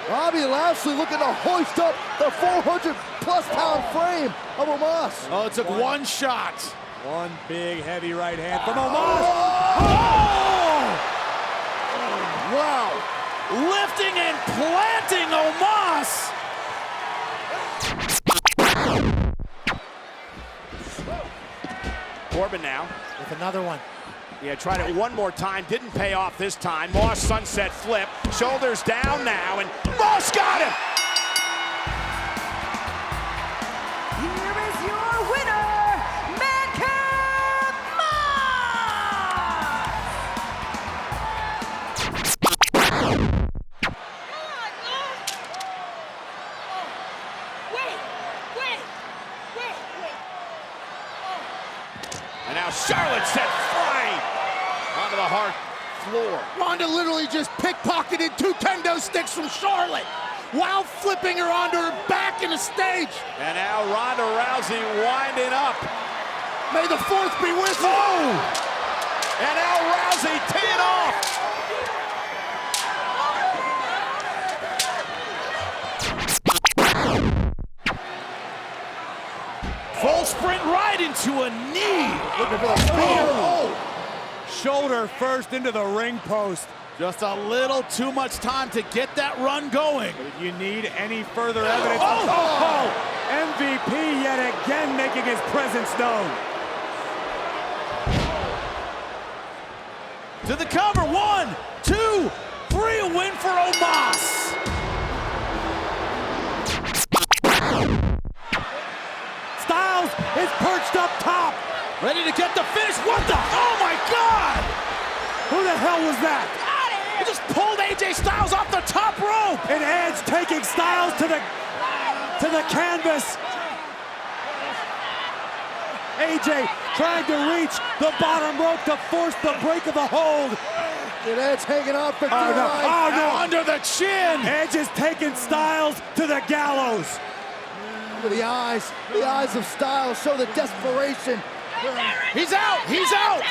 Bobby Lashley looking to hoist up the 400-plus pound frame of Omos. Oh, it took one shot. One big, heavy right hand from Omos. Wow. Lifting and planting Omos. Corbin now With another one. Yeah, tried it one more time, didn't pay off this time. Moss sunset flip, shoulders down now, and Moss got him! Here is your winner, Madcap Moss! Wait. And now Charlotte set free onto the hard floor. Ronda literally just pickpocketed 2 kendo sticks from Charlotte while flipping her onto her back in the stage. And now Ronda Rousey winding up. May the 4th be with you. And now Rousey teeing off. Full sprint right into a knee. Looking for the spear. Shoulder first into the ring post. Just a little too much time to get that run going. If you need any further evidence, MVP yet again making his presence known. To the cover, 1, 2, 3, a win for Omos. Styles is perched up top. Ready to get the finish. What the? Oh my God! Who the hell was that? He just pulled AJ Styles off the top rope. And Edge taking Styles to the canvas. AJ trying to reach the bottom rope to force the break of the hold. And Edge hanging on for dear Oh no, life. oh no. Under the chin. Edge is taking Styles to the gallows. Look at the eyes of Styles show the desperation. He's out, he's out.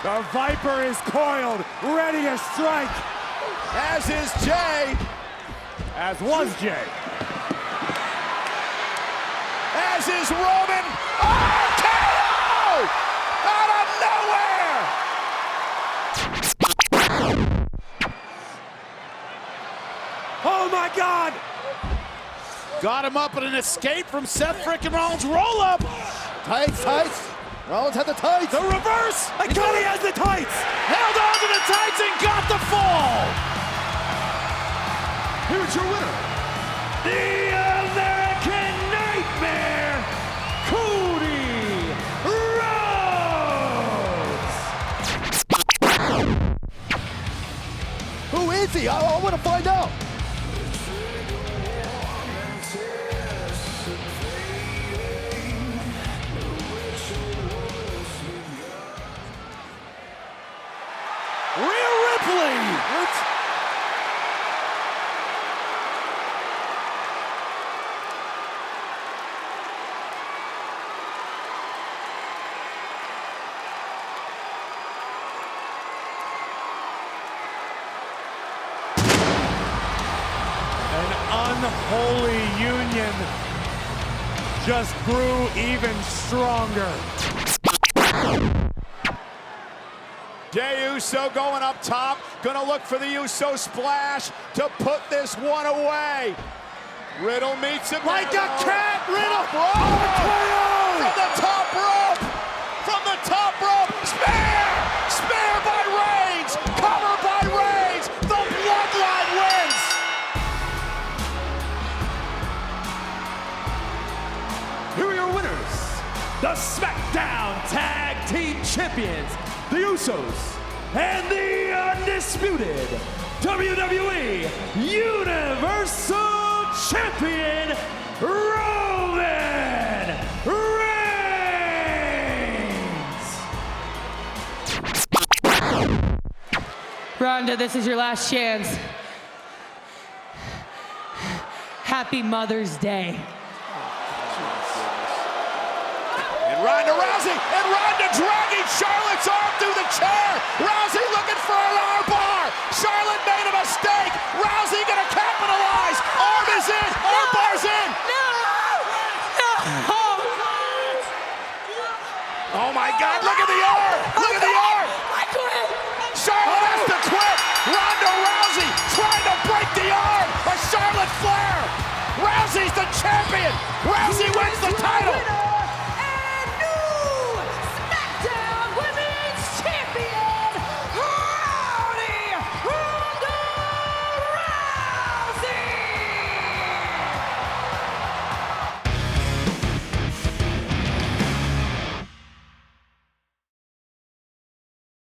The Viper is coiled, ready to strike. As is Jay. As was Jay. As is Roman. RKO! Out of nowhere! Oh my God! Got him up in an escape from Seth frickin' Rollins. Roll up. Tights. Rollins had the tights. The reverse. I thought he has the tights. Held on to the tights and got the fall. Here's your winner, The American Nightmare, Cody Rhodes. Who is he? I want to find out. Rhea Ripley. What? An unholy union just grew even stronger. Jey Uso going up top, gonna look for the Uso splash to put this one away. Riddle meets him like a cat. Riddle from the top rope, from the top rope. Spear by Reigns, cover by Reigns. The Bloodline wins. here are your winners, the SmackDown Tag Team Champions, the Usos, and the undisputed WWE Universal Champion, Roman Reigns. Ronda, this is your last chance. Happy Mother's Day. And Ronda Rousey, and Ronda dragging Charlotte's arm through the chair. Rousey looking for an arm bar. Charlotte made a mistake. Rousey gonna capitalize. Arm is in, arm bar's in. Oh my God, look at the arm! Look at the arm! I quit! Charlotte has to quit! Ronda Rousey trying to break the arm of Charlotte Flair! Rousey's the champion! Rousey wins